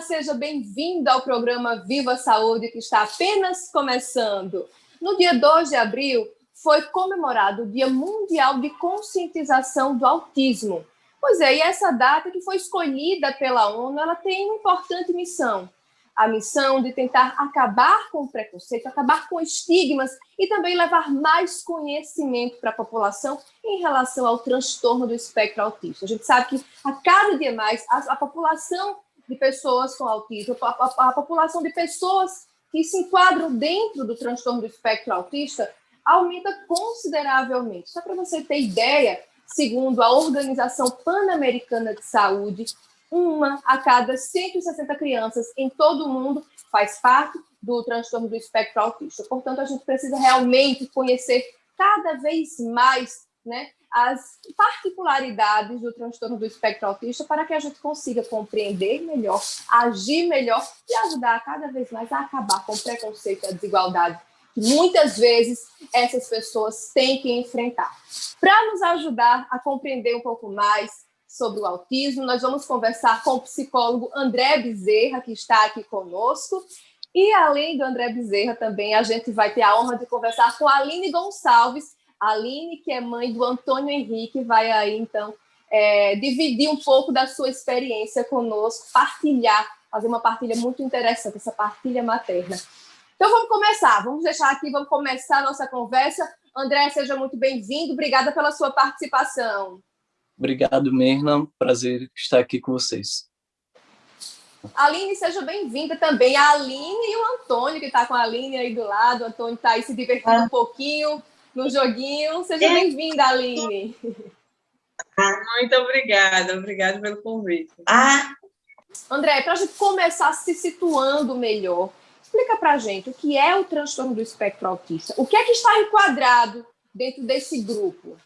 seja bem-vindo ao programa Viva Saúde, que está apenas começando. No dia 2 de abril, foi comemorado o Dia Mundial de Conscientização do Autismo. Pois é, e essa data que foi escolhida pela ONU, ela tem uma importante missão. A missão de tentar acabar com o preconceito, acabar com estigmas e também levar mais conhecimento para a população em relação ao transtorno do espectro autista. A gente sabe que a cada dia mais a população de pessoas com autismo, a população de pessoas que se enquadram dentro do transtorno do espectro autista aumenta consideravelmente. Só para você ter ideia, segundo a Organização Pan-Americana de Saúde, 1 a cada 160 crianças em todo o mundo faz parte do transtorno do espectro autista. Portanto, a gente precisa realmente conhecer cada vez mais, né, as particularidades do transtorno do espectro autista para que a gente consiga compreender melhor, agir melhor e ajudar cada vez mais a acabar com o preconceito e a desigualdade que muitas vezes essas pessoas têm que enfrentar. Para nos ajudar a compreender um pouco mais sobre o autismo, nós vamos conversar com o psicólogo André Bezerra, que está aqui conosco. E, além do André Bezerra, também a gente vai ter a honra de conversar com a Aline Gonçalves. A Aline, que é mãe do Antônio Henrique, vai aí, então, dividir um pouco da sua experiência conosco, partilhar, fazer uma partilha muito interessante, essa partilha materna. Então, vamos começar a nossa conversa. André, seja muito bem-vindo. Obrigada pela sua participação. Obrigado, Mirna. Prazer estar aqui com vocês. Aline, seja bem-vinda também. A Aline e o Antônio, que está com a Aline aí do lado. O Antônio está aí se divertindo um pouquinho no joguinho. Seja bem-vinda, Aline. Muito obrigada. Obrigada pelo convite. André, para a gente começar se situando melhor, explica para a gente o que é o transtorno do espectro autista. O que é que está enquadrado dentro desse grupo?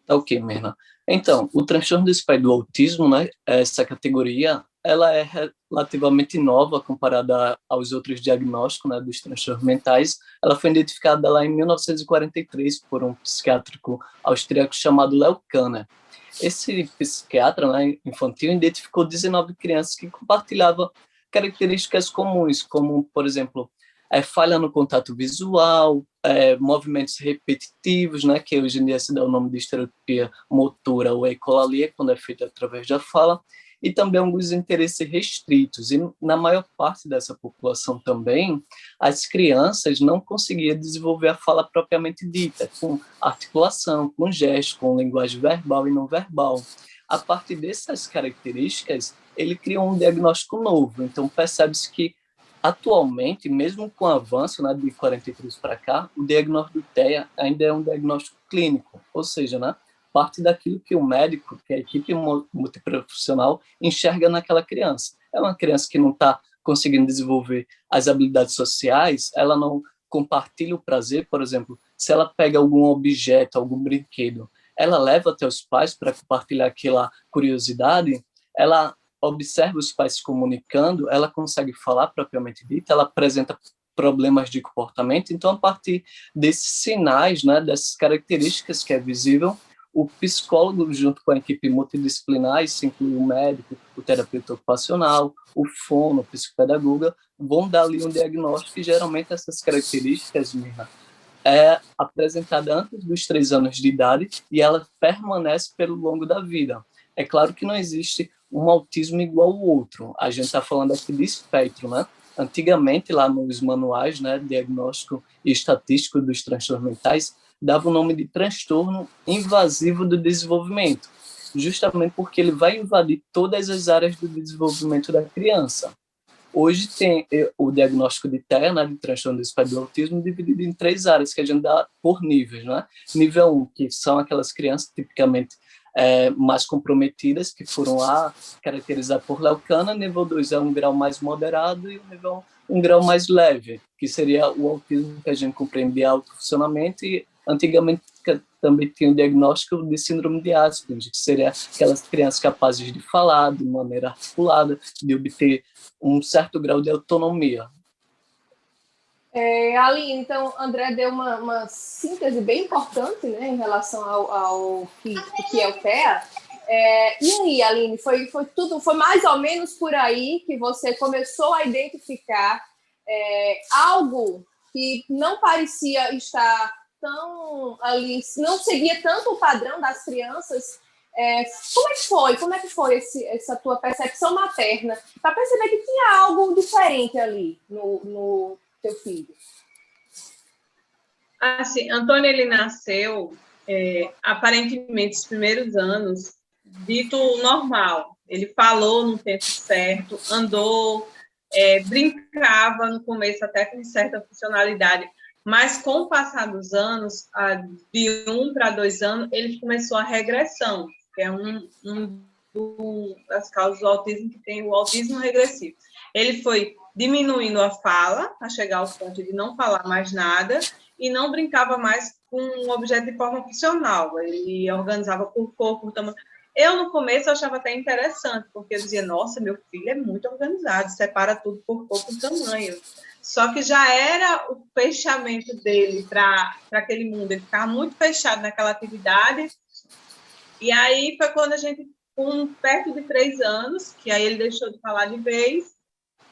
Ok, Mirna. Então, o transtorno do espectro do autismo, né, essa categoria, ela é relativamente nova comparada aos outros diagnósticos, né, dos transtornos mentais. Ela foi identificada lá em 1943 por um psiquiátrico austríaco chamado Leo Kanner. Esse psiquiatra, né, infantil, identificou 19 crianças que compartilhavam características comuns, como, por exemplo, falha no contato visual, movimentos repetitivos, né, que hoje em dia se dá o nome de estereotipia motora ou ecolalia, quando é feito através da fala, e também alguns interesses restritos. E na maior parte dessa população também, as crianças não conseguiam desenvolver a fala propriamente dita, com articulação, com gesto, com linguagem verbal e não verbal. A partir dessas características, ele criou um diagnóstico novo. Então, percebe-se que atualmente, mesmo com o avanço, né, de 43 para cá, o diagnóstico do TEA ainda é um diagnóstico clínico, ou seja, né, parte daquilo que o médico, que a equipe multiprofissional, enxerga naquela criança. É uma criança que não está conseguindo desenvolver as habilidades sociais, ela não compartilha o prazer, por exemplo, se ela pega algum objeto, algum brinquedo, ela leva até os pais para compartilhar aquela curiosidade, ela observa os pais se comunicando, ela consegue falar propriamente dita, ela apresenta problemas de comportamento. Então, a partir desses sinais, né, dessas características que é visível, o psicólogo, junto com a equipe multidisciplinar, isso inclui o médico, o terapeuta ocupacional, o fono, o psicopedagoga, vão dar ali um diagnóstico e, geralmente, essas características, Mirna, é apresentada antes dos 3 anos de idade e ela permanece pelo longo da vida. É claro que não existe um autismo igual ao outro. A gente está falando aqui de espectro, né? Antigamente, lá nos manuais, né, diagnóstico e estatístico dos transtornos mentais, dava o nome de transtorno invasivo do desenvolvimento, justamente porque ele vai invadir todas as áreas do desenvolvimento da criança. Hoje tem o diagnóstico de TEA, né, de transtorno do espectro do autismo, dividido em 3 áreas, que a gente dá por níveis, né? Nível 1, que são aquelas crianças tipicamente mais comprometidas, que foram lá caracterizadas por Leo Kanner. Nível 2 é um grau mais moderado e o nível 1, um grau mais leve, que seria o autismo que a gente compreende de alto funcionamento, e antigamente também tinha o diagnóstico de síndrome de Asperger, que seria aquelas crianças capazes de falar de maneira articulada, de obter um certo grau de autonomia. Aline, então, André deu uma síntese bem importante, né, em relação ao que é o TEA. E aí, Aline, foi mais ou menos por aí que você começou a identificar algo que não parecia estar tão ali, não seguia tanto o padrão das crianças. Como é que foi essa tua percepção materna para perceber que tinha algo diferente ali no teu filho? Assim, Antônio, ele nasceu, aparentemente, os primeiros anos, dito normal. Ele falou no tempo certo, andou, brincava no começo até com certa funcionalidade, mas com o passar dos anos, de 1 para 2 anos, ele começou a regressão, que é um das causas do autismo, que tem o autismo regressivo. Ele foi diminuindo a fala, a chegar ao ponto de não falar mais nada, e não brincava mais com um objeto de forma funcional. Ele organizava por cor, por tamanho. Eu, no começo, achava até interessante, porque eu dizia, nossa, meu filho é muito organizado, separa tudo por cor, por tamanho. Só que já era o fechamento dele para aquele mundo. Ele ficava muito fechado naquela atividade. E aí foi quando a gente, com perto de 3 anos, que aí ele deixou de falar de vez,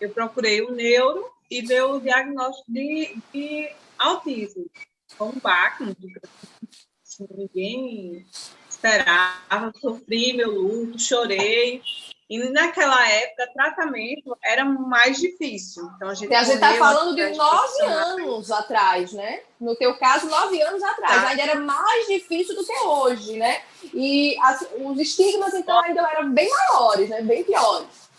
eu procurei o neuro e deu o diagnóstico de autismo. Foi um baque, ninguém esperava, sofri meu luto, chorei. E naquela época, tratamento era mais difícil. Então, a gente está falando de 9 anos atrás, né? No teu caso, 9 anos atrás. Ainda era mais difícil do que hoje, né? E os estigmas, então, ainda eram bem maiores, né? Bem piores.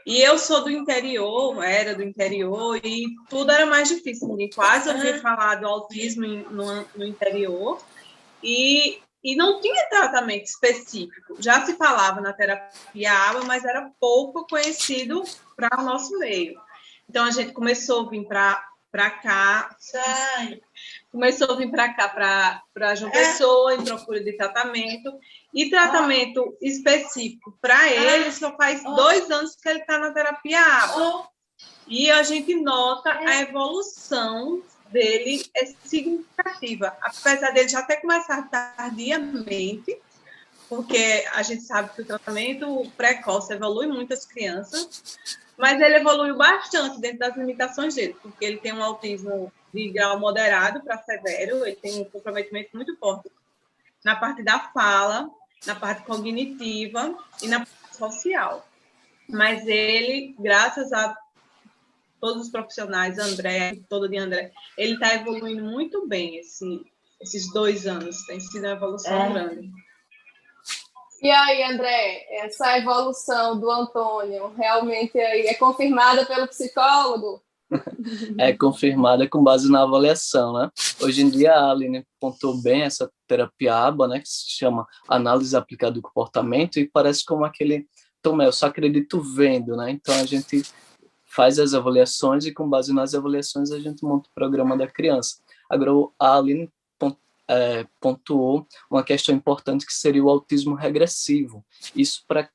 E eu sou do interior, era do interior, e tudo era mais difícil. Ninguém quase ouvia falar do autismo no interior. E não tinha tratamento específico. Já se falava na terapia ABA, mas era pouco conhecido para o nosso meio. Então, a gente começou a vir para cá, para João Pessoa, em procura de tratamento. E tratamento específico para ele só faz 2 anos que ele está na terapia ABA. E a gente nota a evolução dele é significativa, apesar dele já ter começado tardiamente, porque a gente sabe que o tratamento precoce evolui muito as crianças, mas ele evoluiu bastante dentro das limitações dele, porque ele tem um autismo de grau moderado para severo, ele tem um comprometimento muito forte na parte da fala, na parte cognitiva e na parte social. Mas ele, graças a todos os profissionais, André, ele está evoluindo muito bem esses 2 anos, tem sido uma evolução grande. E aí, André, essa evolução do Antônio realmente é confirmada pelo psicólogo? É confirmada com base na avaliação, né? Hoje em dia, a Aline pontuou bem essa terapia ABA, né, que se chama Análise Aplicada do Comportamento, e parece como aquele Tomé, eu só acredito vendo, né? Então, a gente faz as avaliações e, com base nas avaliações, a gente monta o programa da criança. Agora, a Aline pontuou uma questão importante, que seria o autismo regressivo. Isso, para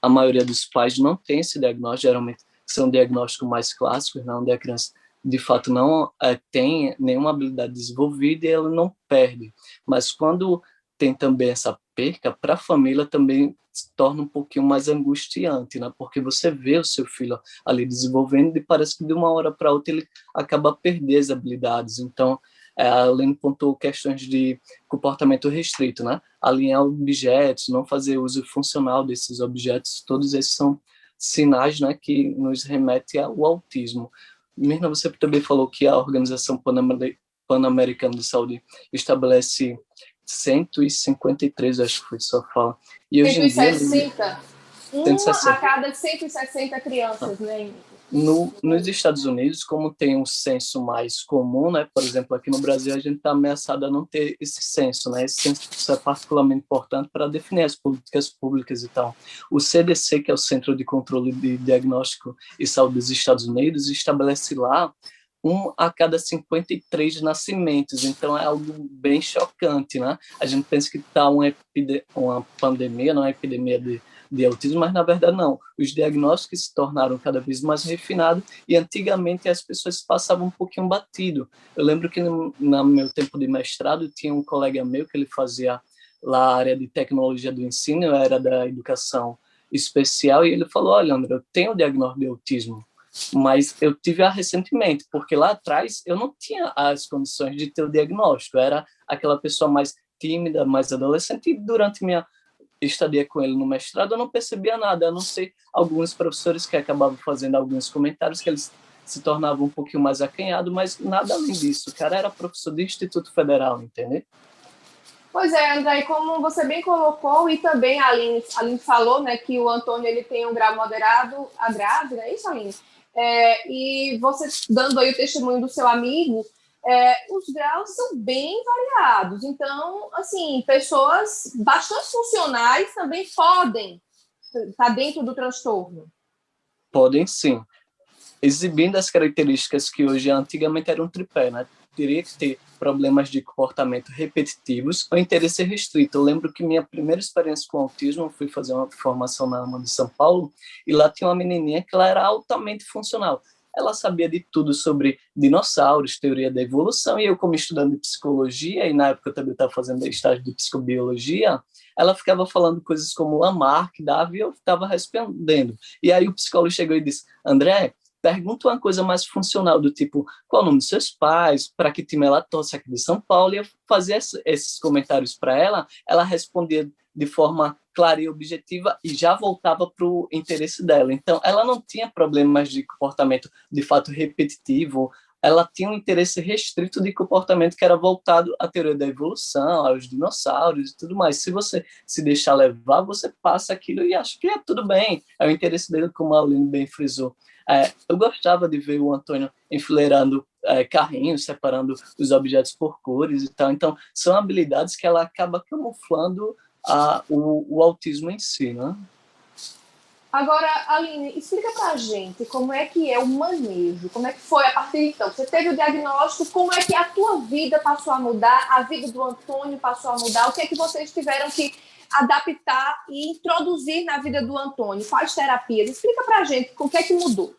a maioria dos pais, não tem esse diagnóstico, geralmente são diagnósticos mais clássicos, né, onde a criança, de fato, não tem nenhuma habilidade desenvolvida e ela não perde. Mas quando tem também essa perca, para a família também se torna um pouquinho mais angustiante, né? Porque você vê o seu filho ali desenvolvendo e parece que de uma hora para outra ele acaba a perder as habilidades. Então, além pontuou questões de comportamento restrito, né? Alinhar objetos, não fazer uso funcional desses objetos, todos esses são sinais, né, que nos remetem ao autismo. Mirna, você também falou que a Organização Pan-Americana de Saúde estabelece 153, acho que foi sua fala. E hoje 160. Uma a cada 160 crianças, né? Nos Estados Unidos, como tem um censo mais comum, né? Por exemplo, aqui no Brasil a gente está ameaçado a não ter esse censo, né? Esse censo é particularmente importante para definir as políticas públicas e tal. O CDC, que é o Centro de Controle de Diagnóstico e Saúde dos Estados Unidos, estabelece lá 1 a cada 53 nascimentos, então é algo bem chocante, né? A gente pensa que está uma pandemia, não é uma epidemia de autismo, mas na verdade não. Os diagnósticos se tornaram cada vez mais refinados e antigamente as pessoas passavam um pouquinho batido. Eu lembro que no meu tempo de mestrado tinha um colega meu que ele fazia lá a área de tecnologia do ensino, eu era da educação especial, e ele falou, olha, André, eu tenho diagnóstico de autismo, mas eu tive recentemente, porque lá atrás eu não tinha as condições de ter o diagnóstico, eu era aquela pessoa mais tímida, mais adolescente, e durante minha estadia com ele no mestrado eu não percebia nada, a não ser alguns professores que acabavam fazendo alguns comentários que eles se tornavam um pouquinho mais acanhados, mas nada além disso. O cara era professor do Instituto Federal, entendeu? Pois é, André, como você bem colocou, e também a Aline falou, né, que o Antônio ele tem um grau moderado a grave, não é isso, Aline? E você dando aí o testemunho do seu amigo, os graus são bem variados. Então, assim, pessoas bastante funcionais também podem estar dentro do transtorno. Podem sim, exibindo as características que hoje antigamente eram um tripé, né? Teria que ter problemas de comportamento repetitivos ou interesse restrito. Eu lembro que minha primeira experiência com autismo, eu fui fazer uma formação na AMA de São Paulo, e lá tinha uma menininha que ela era altamente funcional. Ela sabia de tudo sobre dinossauros, teoria da evolução, e eu, como estudante de psicologia, e na época eu também estava fazendo estágio de psicobiologia, ela ficava falando coisas como Lamarck, Darwin, e eu estava respondendo. E aí o psicólogo chegou e disse, André, pergunta uma coisa mais funcional, do tipo, qual o nome dos seus pais, para que time ela torce aqui de São Paulo, e eu fazia esses comentários para ela, ela respondia de forma clara e objetiva e já voltava para o interesse dela. Então, ela não tinha problemas de comportamento de fato repetitivo, ela tinha um interesse restrito de comportamento que era voltado à teoria da evolução, aos dinossauros e tudo mais. Se você se deixar levar, você passa aquilo e acha que é tudo bem, é o interesse dele, como a Aline bem frisou. Eu gostava de ver o Antônio enfileirando carrinhos, separando os objetos por cores e tal. Então, são habilidades que ela acaba camuflando o autismo em si, né? Agora, Aline, explica pra gente como é que é o manejo, como é que foi a partir de então. Você teve o diagnóstico, como é que a tua vida passou a mudar, a vida do Antônio passou a mudar, o que é que vocês tiveram que adaptar e introduzir na vida do Antônio? Quais terapias? Explica pra gente o que é que mudou.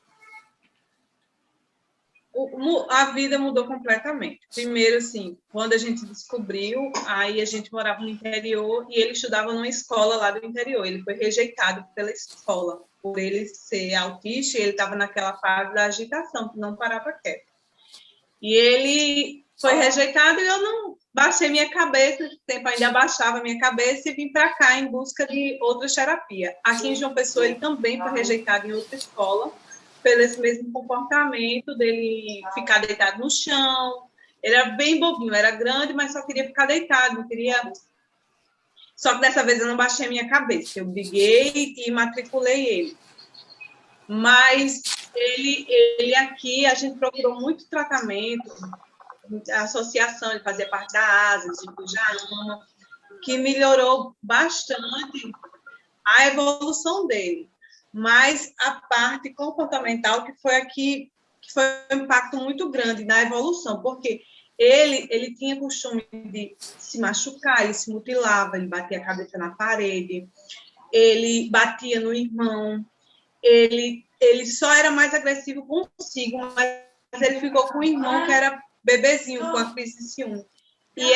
A vida mudou completamente. Primeiro, assim, quando a gente descobriu, aí a gente morava no interior e ele estudava numa escola lá do interior. Ele foi rejeitado pela escola, por ele ser autista, e ele estava naquela fase da agitação, que não parava quieto. E ele foi rejeitado e eu não baixei minha cabeça, esse tempo ainda abaixava minha cabeça e vim para cá em busca de outras terapias. Aqui em João Pessoa, ele também foi rejeitado em outra escola, pelo esse mesmo comportamento dele ficar deitado no chão. Ele era bem bobinho, era grande, mas só queria ficar deitado, não queria... Só que dessa vez eu não baixei a minha cabeça, eu briguei e matriculei ele. Mas ele aqui, a gente procurou muito tratamento, a associação, ele fazia parte da ASA, de Jaama, que melhorou bastante a evolução dele. Mas a parte comportamental que foi aqui, que foi um impacto muito grande na evolução, porque ele tinha costume de se machucar, ele se mutilava, ele batia a cabeça na parede, ele batia no irmão, ele só era mais agressivo consigo, mas ele ficou com o irmão que era bebezinho, com a crise de ciúme. E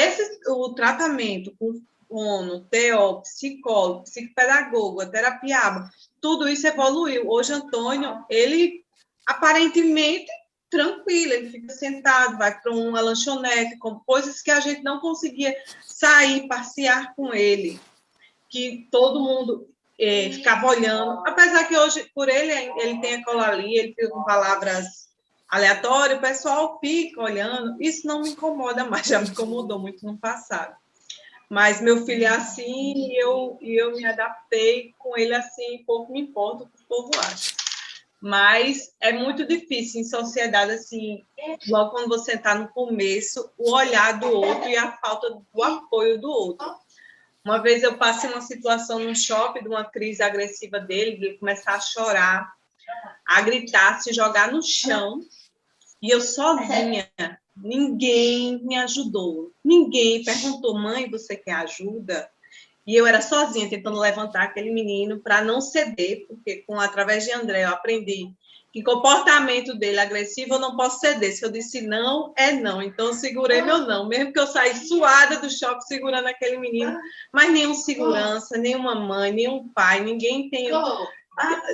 o tratamento com fono, TO, psicólogo, psicopedagogo, a terapia ABA, tudo isso evoluiu. Hoje, Antônio, ele aparentemente tranquilo, ele fica sentado, vai para uma lanchonete, com coisas que a gente não conseguia sair, passear com ele, que todo mundo ficava olhando, apesar que hoje, por ele tem a colaria, ele fica com palavras aleatórias, o pessoal fica olhando, isso não me incomoda mais, já me incomodou muito no passado. Mas meu filho é assim e eu me adaptei com ele assim, pouco me importa o que o povo acha. Mas é muito difícil em sociedade, assim, logo quando você está no começo, o olhar do outro e a falta do apoio do outro. Uma vez eu passei uma situação no shopping, de uma crise agressiva dele, de ele começar a chorar, a gritar, se jogar no chão, e eu sozinha. Ninguém me ajudou. Ninguém perguntou, mãe, você quer ajuda? E eu era sozinha, tentando levantar aquele menino para não ceder, porque através de André eu aprendi que comportamento dele agressivo eu não posso ceder. Se eu disse não, é não. Então, eu segurei meu não. Mesmo que eu saí suada do choque segurando aquele menino, mas nenhum segurança, nenhuma mãe, nenhum pai, ninguém tem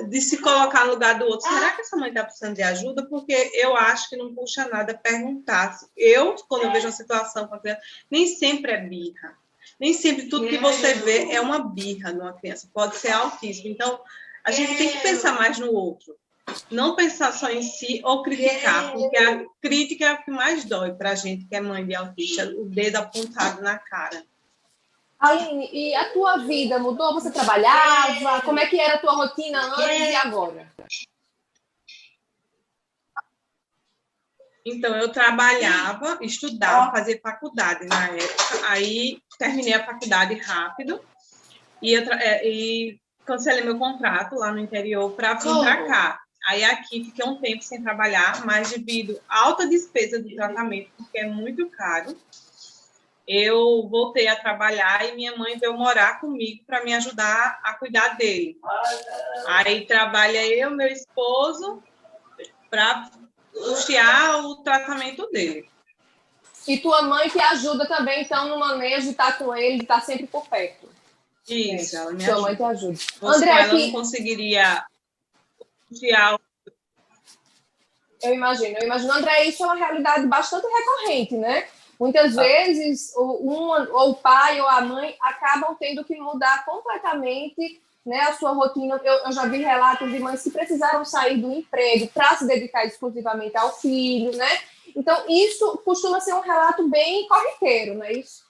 de se colocar no lugar do outro. Será que essa mãe está precisando de ajuda? Porque eu acho que não puxa nada perguntar. Eu, quando eu vejo uma situação com a criança, nem sempre é birra. Nem sempre tudo que você vê é uma birra numa criança. Pode ser autismo. Então, a gente tem que pensar mais no outro. Não pensar só em si ou criticar, porque a crítica é o que mais dói para a gente que é mãe de autista, o dedo apontado na cara. Aline, e a tua vida mudou? Você trabalhava? Como é que era a tua rotina antes e agora? Então, eu trabalhava, estudava, fazia faculdade na época, aí terminei a faculdade rápido e cancelei meu contrato lá no interior para vir para cá. Aí aqui fiquei um tempo sem trabalhar, mas devido à alta despesa do tratamento, porque é muito caro, eu voltei a trabalhar e minha mãe veio morar comigo para me ajudar a cuidar dele. Aí trabalha eu, meu esposo, para custear o tratamento dele. E tua mãe que ajuda também, então, no manejo, de estar com ele, de estar sempre por perto. Isso, ela me Sua ajuda. mãe te ajuda. André, ela não conseguiria custear. Eu imagino. André, isso é uma realidade bastante recorrente, né? Muitas vezes, ou o pai ou a mãe acabam tendo que mudar completamente, né, a sua rotina. Eu já vi relatos de mães que precisaram sair do emprego para se dedicar exclusivamente ao filho, né? Então, isso costuma ser um relato bem corriqueiro, não é isso?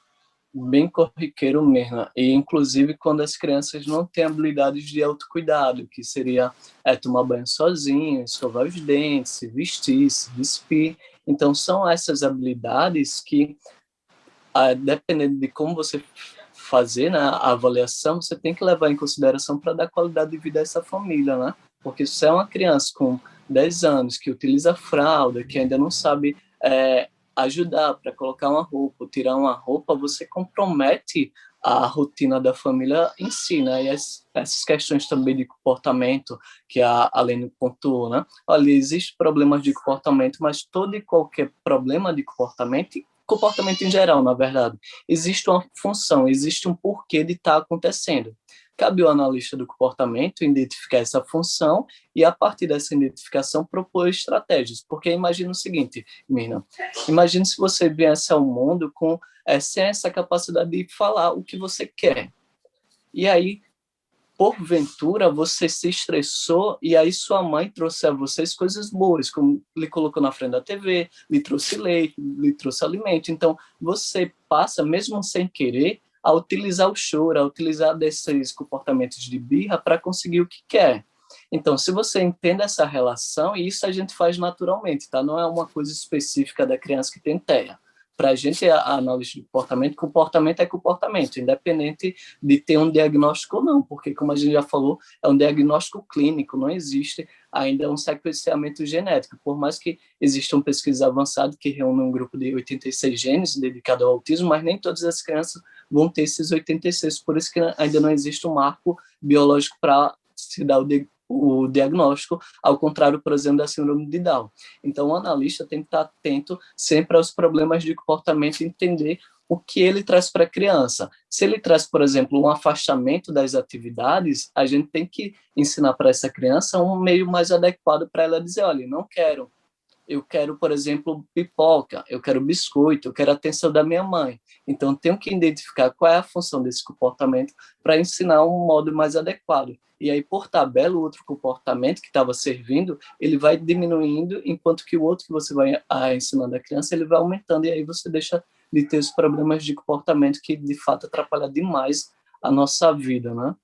Bem corriqueiro mesmo. E, inclusive, quando as crianças não têm habilidades de autocuidado, que seria tomar banho sozinho, escovar os dentes, se vestir, se despir. Então, são essas habilidades que, dependendo de como você fazer, né, a avaliação, você tem que levar em consideração para dar qualidade de vida a essa família, né? Porque se é uma criança com 10 anos que utiliza fralda, que ainda não sabe ajudar para colocar uma roupa, tirar uma roupa, você compromete a rotina da família em si, né? E essas questões também de comportamento que a Aline pontuou, né? Olha, existem problemas de comportamento, mas todo e qualquer problema de comportamento em geral, na verdade, existe uma função, existe um porquê de estar acontecendo. Cabe ao analista do comportamento identificar essa função e, a partir dessa identificação, propor estratégias. Porque imagina o seguinte, Mirna, imagine se você viesse ao mundo sem essa capacidade de falar o que você quer. E aí, porventura, você se estressou e aí sua mãe trouxe a vocês coisas boas, como lhe colocou na frente da TV, lhe trouxe leite, lhe trouxe alimento. Então, você passa, mesmo sem querer, a utilizar o choro, a utilizar desses comportamentos de birra para conseguir o que quer. Então, se você entende essa relação, e isso a gente faz naturalmente, tá? Não é uma coisa específica da criança que tem TEA. Para a gente, a análise de comportamento é comportamento, independente de ter um diagnóstico ou não, porque, como a gente já falou, é um diagnóstico clínico, não existe ainda um sequenciamento genético, por mais que existam pesquisas avançadas que reúnem um grupo de 86 genes dedicado ao autismo, mas nem todas as crianças vão ter esses 86, por isso que ainda não existe um marco biológico para se dar o diagnóstico, ao contrário, por exemplo, da síndrome de Down. Então, o analista tem que estar atento sempre aos problemas de comportamento e entender o que ele traz para a criança. Se ele traz, por exemplo, um afastamento das atividades, a gente tem que ensinar para essa criança um meio mais adequado para ela dizer, olha, não quero. Eu quero, por exemplo, pipoca, eu quero biscoito, eu quero a atenção da minha mãe. Então, tenho que identificar qual é a função desse comportamento para ensinar um modo mais adequado. E aí, por tabela, o outro comportamento que estava servindo, ele vai diminuindo, enquanto que o outro que você vai ensinando a criança, ele vai aumentando, e aí você deixa de ter os problemas de comportamento que, de fato, atrapalham demais a nossa vida, né?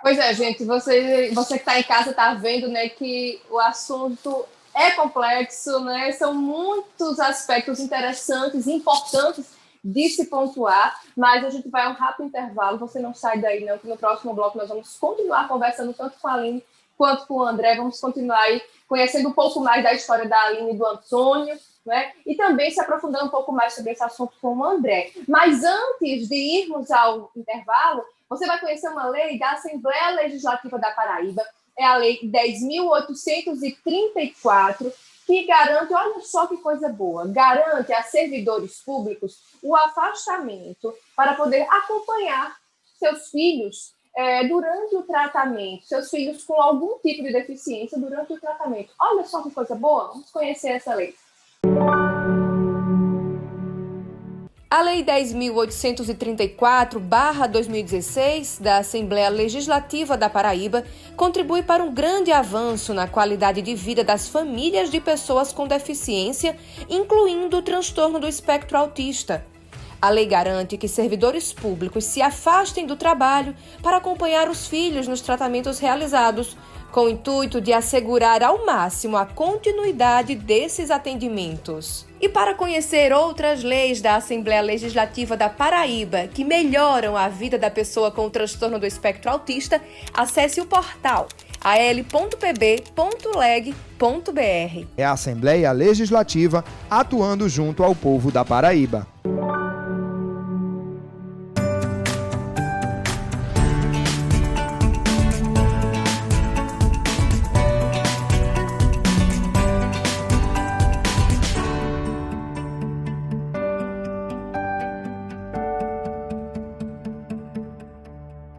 Pois é, gente, você que está em casa está vendo, né, que o assunto é complexo, né? São muitos aspectos interessantes, importantes de se pontuar, mas a gente vai a um rápido intervalo, você não sai daí não, que no próximo bloco nós vamos continuar conversando tanto com a Aline quanto com o André, vamos continuar aí conhecendo um pouco mais da história da Aline e do Antônio, né? E também se aprofundando um pouco mais sobre esse assunto com o André. Mas antes de irmos ao intervalo, você vai conhecer uma lei da Assembleia Legislativa da Paraíba. é a Lei 10.834, que garante, olha só que coisa boa, garante a servidores públicos o afastamento para poder acompanhar seus filhos durante o tratamento, seus filhos com algum tipo de deficiência durante o tratamento. Olha só que coisa boa, vamos conhecer essa lei. A Lei 10.834/2016, da Assembleia Legislativa da Paraíba, contribui para um grande avanço na qualidade de vida das famílias de pessoas com deficiência, incluindo o transtorno do espectro autista. A lei garante que servidores públicos se afastem do trabalho para acompanhar os filhos nos tratamentos realizados, com o intuito de assegurar ao máximo a continuidade desses atendimentos. E para conhecer outras leis da Assembleia Legislativa da Paraíba que melhoram a vida da pessoa com o transtorno do espectro autista, acesse o portal al.pb.leg.br. É a Assembleia Legislativa atuando junto ao povo da Paraíba.